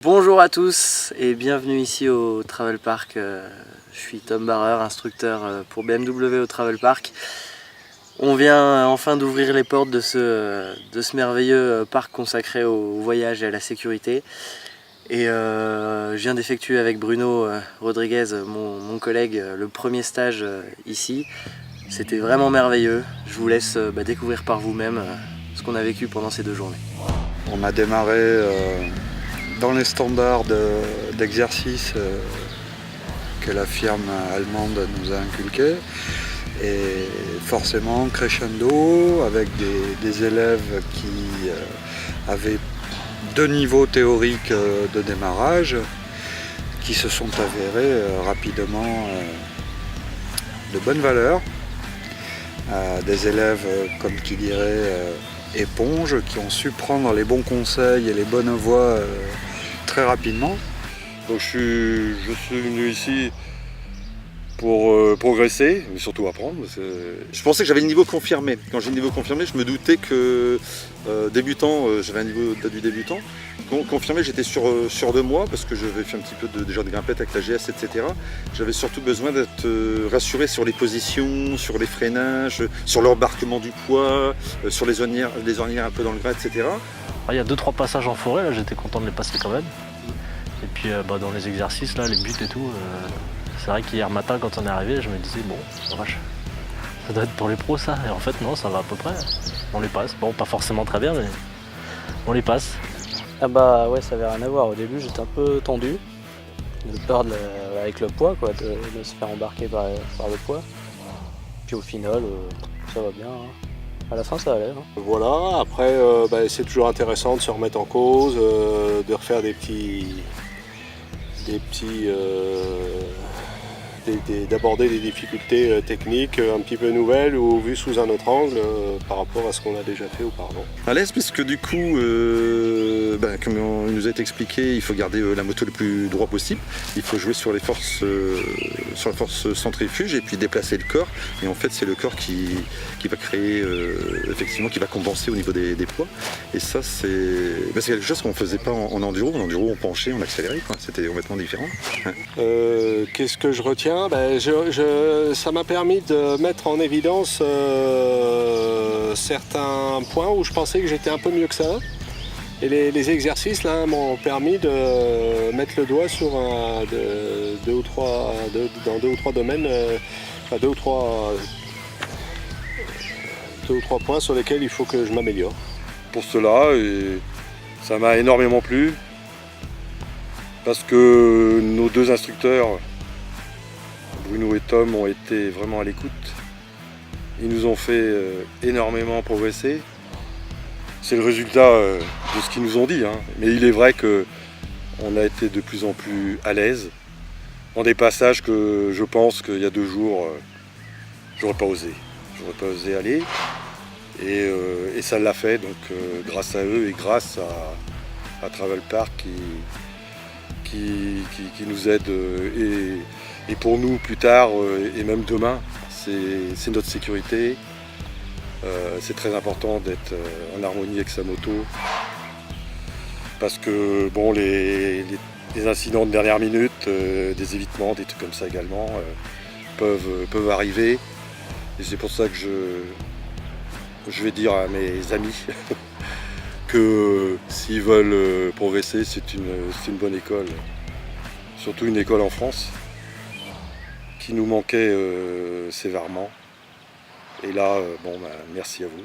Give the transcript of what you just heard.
Bonjour à tous et bienvenue ici au Travel Park. Je suis Tom Barrer, instructeur pour BMW au Travel Park. On vient enfin d'ouvrir les portes de ce merveilleux parc consacré au voyage et à la sécurité. Et je viens d'effectuer avec Bruno Rodriguez, mon collègue, le premier stage ici. C'était vraiment merveilleux. Je vous laisse découvrir par vous-même ce qu'on a vécu pendant ces 2 journées. On a démarré dans les standards d'exercice que la firme allemande nous a inculqués, et forcément crescendo avec des élèves qui avaient 2 niveaux théoriques de démarrage qui se sont avérés rapidement de bonne valeur. Des élèves, comme qui dirait, éponges, qui ont su prendre les bons conseils et les bonnes voies très rapidement. Donc je suis venu ici pour progresser, mais surtout apprendre. Je pensais que j'avais le niveau confirmé. Quand j'ai le niveau confirmé, je me doutais que débutant, j'avais un niveau du débutant. Confirmé, j'étais sûr de moi, parce que j'avais fait un petit peu déjà de grimpette avec la GS, etc. J'avais surtout besoin d'être rassuré sur les positions, sur les freinages, sur l'embarquement du poids, sur les ornières un peu dans le gras, etc. Il y a 2-3 passages en forêt, là j'étais content de les passer quand même. Et puis dans les exercices, là, les buts et tout, c'est vrai qu'hier matin quand on est arrivé, je me disais bon, vache, ça doit être pour les pros ça. Et en fait non, ça va à peu près. On les passe. Bon, pas forcément très bien, mais on les passe. Ah bah ouais, ça avait rien à voir. Au début j'étais un peu tendu, de peur avec le poids, quoi, de se faire embarquer par le poids. Puis au final, ça va bien, hein. À la fin ça allait, hein. Voilà, après c'est toujours intéressant de se remettre en cause, de refaire d'aborder des difficultés techniques un petit peu nouvelles ou vues sous un autre angle par rapport à ce qu'on a déjà fait auparavant. À l'aise, parce que du coup, comme il nous a été expliqué, il faut garder la moto le plus droit possible. Il faut jouer sur la force centrifuge et puis déplacer le corps. Et en fait, c'est le corps qui va créer, effectivement, qui va compenser au niveau des poids. Et ça, c'est quelque chose qu'on ne faisait pas en enduro. En enduro, on penchait, on accélérait, quoi. C'était complètement différent. Qu'est-ce que je retiens ? Ça m'a permis de mettre en évidence certains points où je pensais que j'étais un peu mieux que ça. Et les exercices là m'ont permis de mettre le doigt sur dans 2 ou 3 domaines, 2 ou 3 points sur lesquels il faut que je m'améliore. Pour cela, ça m'a énormément plu, parce que nos 2 instructeurs, Bruno et Tom, ont été vraiment à l'écoute. Ils nous ont fait énormément progresser. C'est le résultat de ce qu'ils nous ont dit, hein. Mais il est vrai qu'on a été de plus en plus à l'aise dans des passages que je pense qu'il y a 2 jours, j'aurais pas osé aller. Et ça l'a fait, donc grâce à eux et grâce à Travel Park qui nous aide, et pour nous plus tard et même demain, c'est notre sécurité. C'est très important d'être en harmonie avec sa moto, parce que bon, les incidents de dernière minute, des évitements, des trucs comme ça également peuvent arriver. Et c'est pour ça que je vais dire à mes amis que s'ils veulent progresser, c'est une bonne école, surtout une école en France qui nous manquait sévèrement. Et là, merci à vous.